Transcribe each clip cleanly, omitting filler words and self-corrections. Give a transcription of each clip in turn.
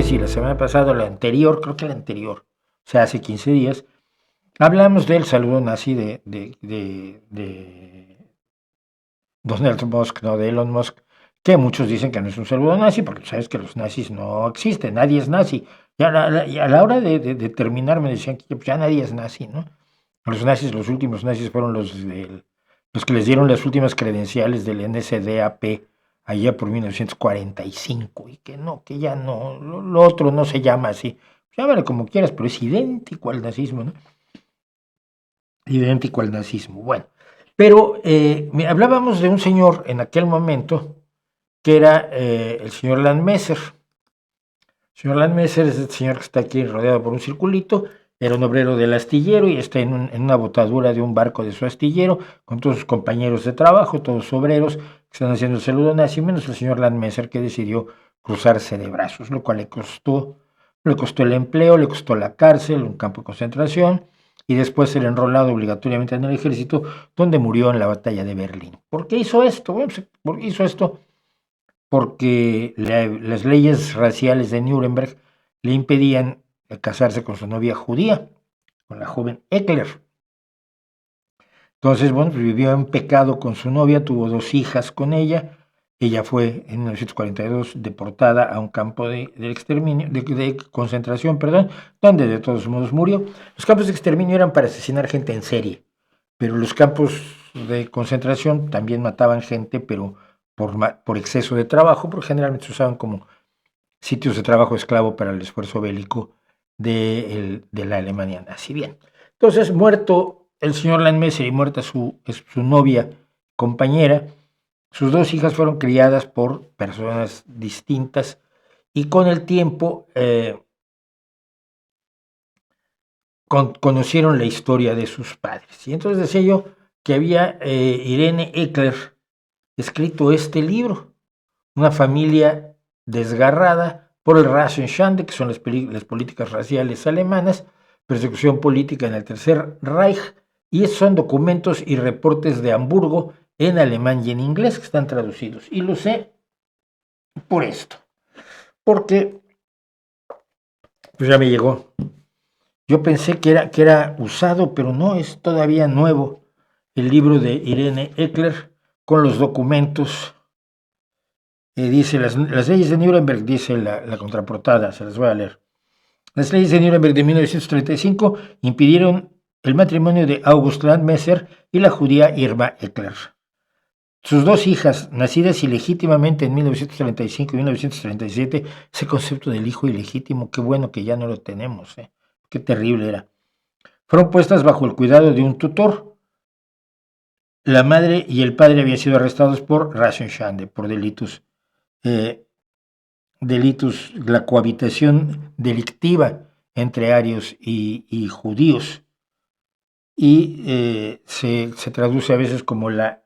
sé si la semana pasada o la anterior, creo que la anterior, o sea, hace 15 días, hablamos del saludo nazi de Donald Musk, no de Elon Musk, que muchos dicen que no es un saludo nazi, porque sabes que los nazis no existen, nadie es nazi. Y a la hora de terminar me decían que pues, ya nadie es nazi, ¿no? Los nazis, los últimos nazis fueron los que les dieron las últimas credenciales del NSDAP allá por 1945, y que no, que ya no, lo otro no se llama así. Llámale como quieras, pero es idéntico al nazismo, ¿no? Idéntico al nazismo. Bueno, pero hablábamos de un señor en aquel momento que era el señor Landmesser. El señor Landmesser es el señor que está aquí rodeado por un circulito, era un obrero del astillero y está en una botadura de un barco de su astillero con todos sus compañeros de trabajo, todos obreros que están haciendo el saludo nazi, menos el señor Landmesser que decidió cruzarse de brazos, lo cual le costó el empleo, le costó la cárcel, un campo de concentración y después ser enrolado obligatoriamente en el ejército, donde murió en la batalla de Berlín. ¿Por qué hizo esto? Bueno, pues, hizo esto porque las leyes raciales de Nuremberg le impedían casarse con su novia judía, con la joven Eckler. Entonces, bueno, pues vivió en pecado con su novia, tuvo 2 hijas con ella. Ella fue en 1942 deportada a un campo de exterminio, de concentración, perdón, donde de todos modos murió. Los campos de exterminio eran para asesinar gente en serie, pero los campos de concentración también mataban gente, pero por exceso de trabajo, porque generalmente se usaban como sitios de trabajo esclavo para el esfuerzo bélico de la Alemania nazi. Bien, entonces muerto el señor Landmesser y muerta su novia compañera, sus 2 hijas fueron criadas por personas distintas y con el tiempo conocieron la historia de sus padres. Y entonces decía yo que había Irene Eckler escrito este libro, Una familia desgarrada por el Rassenschande, que son las políticas raciales alemanas, persecución política en el Tercer Reich, y son documentos y reportes de Hamburgo en alemán y en inglés que están traducidos. Y lo sé por esto, porque pues ya me llegó. Yo pensé que era usado, pero no, es todavía nuevo el libro de Irene Eckler con los documentos. Dice, las leyes de Nuremberg, dice la contraportada, se las voy a leer. Las leyes de Nuremberg de 1935 impidieron el matrimonio de August Landmesser y la judía Irma Eckler. Sus 2 hijas, nacidas ilegítimamente en 1935 y 1937, ese concepto del hijo ilegítimo, qué bueno que ya no lo tenemos, qué terrible era. Fueron puestas bajo el cuidado de un tutor. La madre y el padre habían sido arrestados por Rassenschande, por delitos, la cohabitación delictiva entre arios y judíos. Y se traduce a veces como el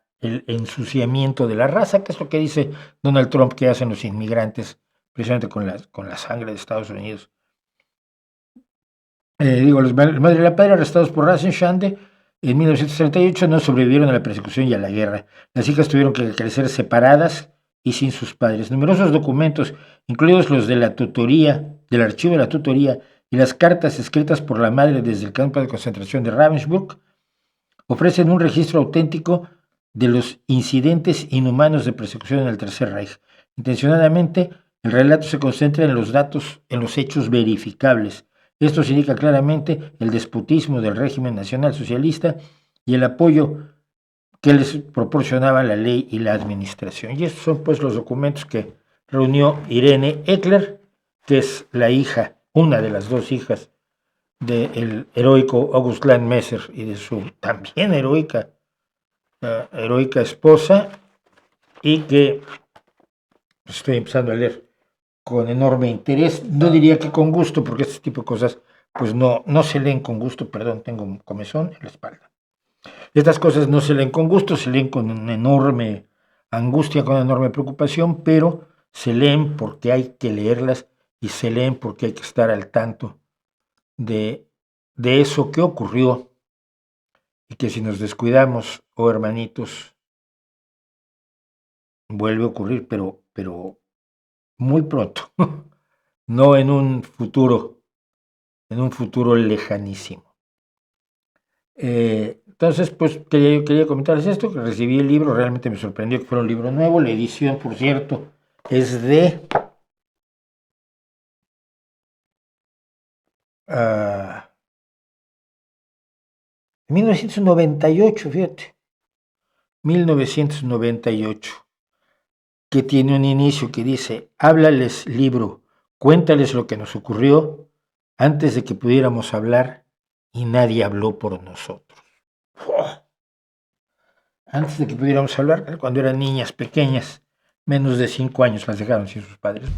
ensuciamiento de la raza, que es lo que dice Donald Trump que hacen los inmigrantes, precisamente con la sangre de Estados Unidos. Los madre y la padre arrestados por Rassenschande en 1938 no sobrevivieron a la persecución y a la guerra. Las hijas tuvieron que crecer separadas y sin sus padres. Numerosos documentos, incluidos los de la tutoría, del archivo de la tutoría y las cartas escritas por la madre desde el campo de concentración de Ravensbrück, ofrecen un registro auténtico de los incidentes inhumanos de persecución en el Tercer Reich. Intencionadamente, el relato se concentra en los datos, en los hechos verificables. Esto indica claramente el despotismo del régimen nacional socialista y el apoyo que les proporcionaba la ley y la administración. Y estos son pues los documentos que reunió Irene Eckler, que es la hija, una de las 2 hijas del heroico August Landmesser y de su también heroica esposa, y que estoy empezando a leer con enorme interés. No diría que con gusto, porque este tipo de cosas pues no se leen con gusto. Perdón, tengo un comezón en la espalda. Estas cosas no se leen con gusto, se leen con una enorme angustia, con una enorme preocupación, pero se leen porque hay que leerlas y se leen porque hay que estar al tanto de eso que ocurrió y que si nos descuidamos, hermanitos, vuelve a ocurrir, pero muy pronto, no en un futuro lejanísimo. Entonces, pues quería comentarles esto, que recibí el libro, realmente me sorprendió que fuera un libro nuevo, la edición, por cierto, es de 1998, fíjate, 1998, que tiene un inicio que dice, háblales libro, cuéntales lo que nos ocurrió antes de que pudiéramos hablar y nadie habló por nosotros. Antes de que pudiéramos hablar, cuando eran niñas pequeñas, menos de 5 años las dejaron sin sus padres.